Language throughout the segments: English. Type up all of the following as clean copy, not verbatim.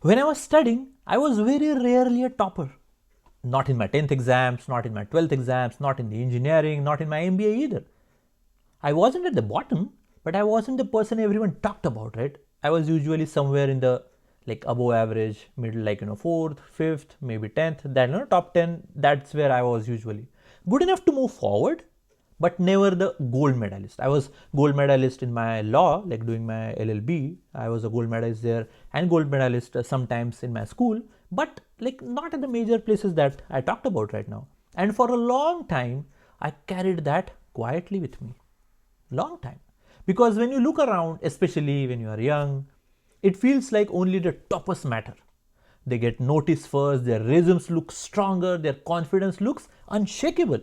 When I was studying, I was very rarely a topper. Not in my 10th exams, not in my 12th exams, not in the engineering, not in my MBA either. I wasn't at the bottom, but I wasn't the person everyone talked about, right? I was usually somewhere in the like above average, middle, like fourth, fifth, maybe 10th, then top 10. That's where I was usually good enough to move forward, but never the gold medalist. I was gold medalist in my law, like doing my LLB. I was a gold medalist there and gold medalist sometimes in my school, but like not at the major places that I talked about right now. And for a long time, I carried that quietly with me. Long time. Because when you look around, especially when you are young, it feels like only the toppers matter. They get noticed first, their resumes look stronger, their confidence looks unshakable.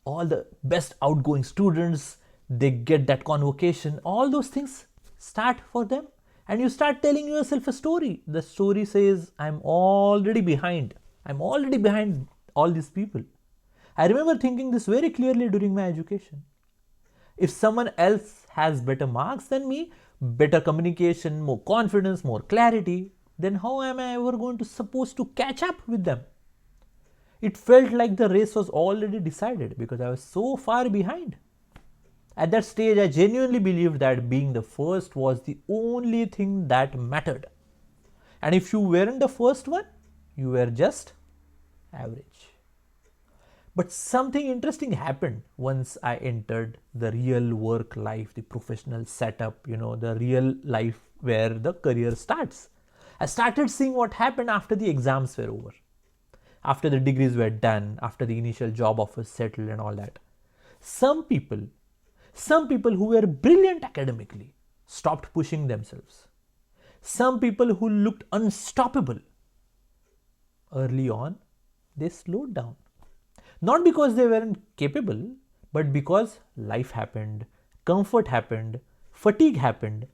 All the best outgoing students, they get that convocation. All those things start for them. And you start telling yourself a story. The story says, I'm already behind. I'm already behind all these people. I remember thinking this very clearly during my education. If someone else has better marks than me, better communication, more confidence, more clarity, then how am I ever going to supposed to catch up with them? It felt like the race was already decided because I was so far behind. At that stage, I genuinely believed that being the first was the only thing that mattered. And if you weren't the first one, you were just average. But something interesting happened once I entered the real work life, the professional setup, the real life where the career starts. I started seeing what happened after the exams were over, after the degrees were done, after the initial job offers settled and all that. Some people, some people who were brilliant academically stopped pushing themselves. Some people who looked unstoppable early on, they slowed down. Not because they weren't capable, but because life happened, comfort happened, fatigue happened.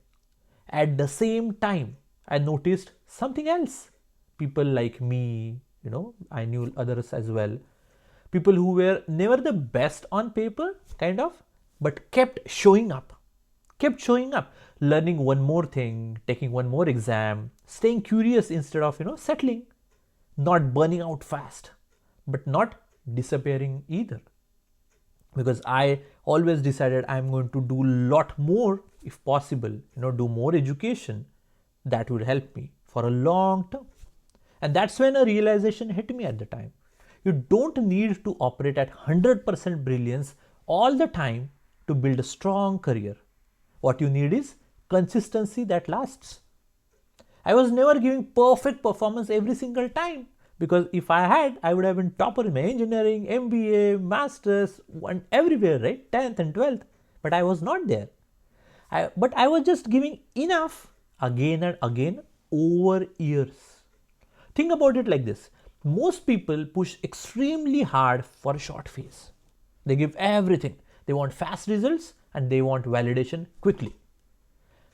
At the same time, I noticed something else. People like me, I knew others as well. People who were never the best on paper, kind of, but kept showing up, learning one more thing, taking one more exam, staying curious instead of, settling, not burning out fast, but not disappearing either. Because I always decided I'm going to do a lot more if possible, do more education that would help me for a long term. And that's when a realization hit me at the time. You don't need to operate at 100% brilliance all the time to build a strong career. What you need is consistency that lasts. I was never giving perfect performance every single time because if I had, I would have been topper in my engineering, MBA, masters, and everywhere, right? 10th and 12th. But I was not there. But I was just giving enough again and again over years. Think about it like this. Most people push extremely hard for a short phase. They give everything. They want fast results and they want validation quickly.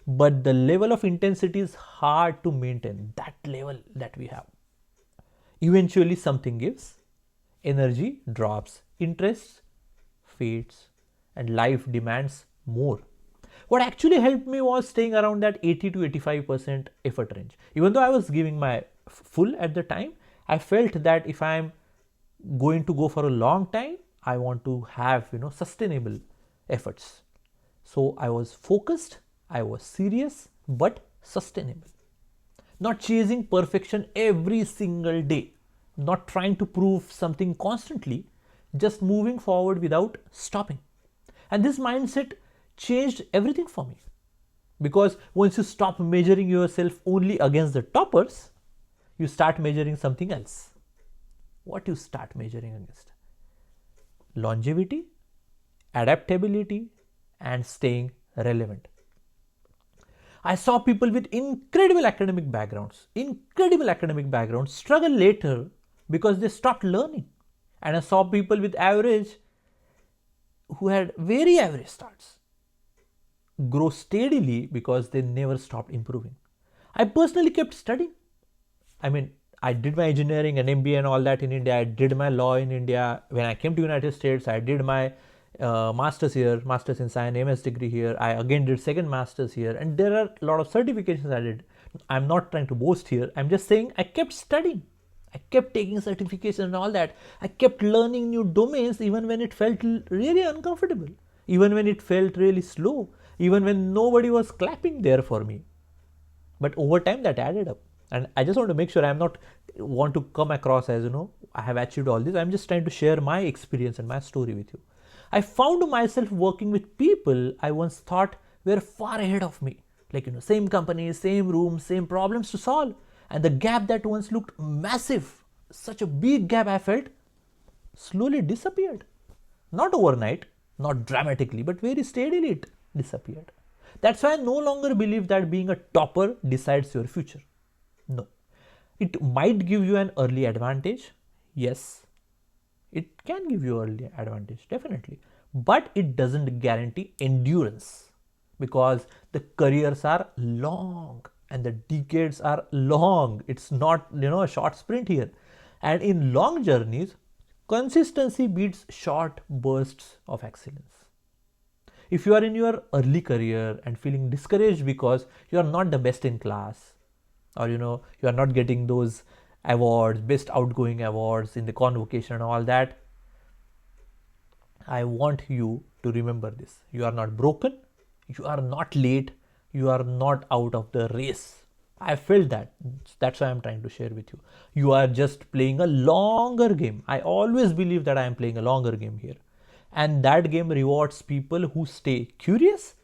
But the level of intensity is hard to maintain, that level that we have. Eventually something gives, energy drops, interest fades, and life demands more. What actually helped me was staying around that 80 to 85% effort range. Even though I was giving my full at the time, I felt that if I'm going to go for a long time, I want to have sustainable efforts. So I was focused, I was serious, but sustainable. Not chasing perfection every single day, not trying to prove something constantly, just moving forward without stopping. And this mindset changed everything for me. Because once you stop measuring yourself only against the toppers, you start measuring something else. What you start measuring against? Longevity, adaptability, and staying relevant. I saw people with incredible academic backgrounds struggle later because they stopped learning. And I saw people with average who had very average starts grow steadily because they never stopped improving. I personally kept studying. I did my engineering and MBA and all that in India. I did my law in India. When I came to United States, I did my master's here, master's in science, MS degree here. I again did second master's here, and there are a lot of certifications I did I'm not trying to boast here. I'm just saying I kept studying. I kept taking certification and all that. I kept learning new domains even when it felt really uncomfortable, even when it felt really slow, even when nobody was clapping there for me. But over time that added up. And I just want to make sure I'm not want to come across as, I have achieved all this. I'm just trying to share my experience and my story with you. I found myself working with people I once thought were far ahead of me. Like, same company, same room, same problems to solve. And the gap that once looked massive, such a big gap I felt, slowly disappeared. Not overnight, not dramatically, but very steadily it disappeared. That's why I no longer believe that being a topper decides your future. No. It might give you an early advantage. Yes, it can give you early advantage, definitely. But it doesn't guarantee endurance, because the careers are long and the decades are long. It's not, a short sprint here. And in long journeys, consistency beats short bursts of excellence. If you are in your early career and feeling discouraged because you are not the best in class, or you are not getting those awards, best outgoing awards in the convocation and all that, I want you to remember this. You are not broken, you are not late, you are not out of the race. I felt that. That's why I'm trying to share with you. You are just playing a longer game. I always believe that I am playing a longer game here. And that game rewards people who stay curious,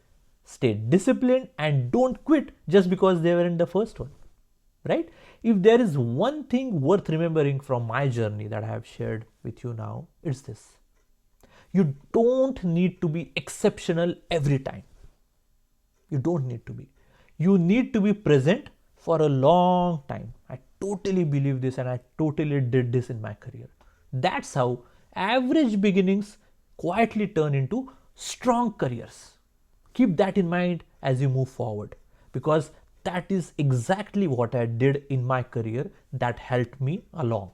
stay disciplined, and don't quit just because they were in the first one. Right? If there is one thing worth remembering from my journey that I have shared with you now, it's this. You don't need to be exceptional every time. You don't need to be. You need to be present for a long time. I totally believe this, and I totally did this in my career. That's how average beginnings quietly turn into strong careers. Keep that in mind as you move forward, because that is exactly what I did in my career that helped me along.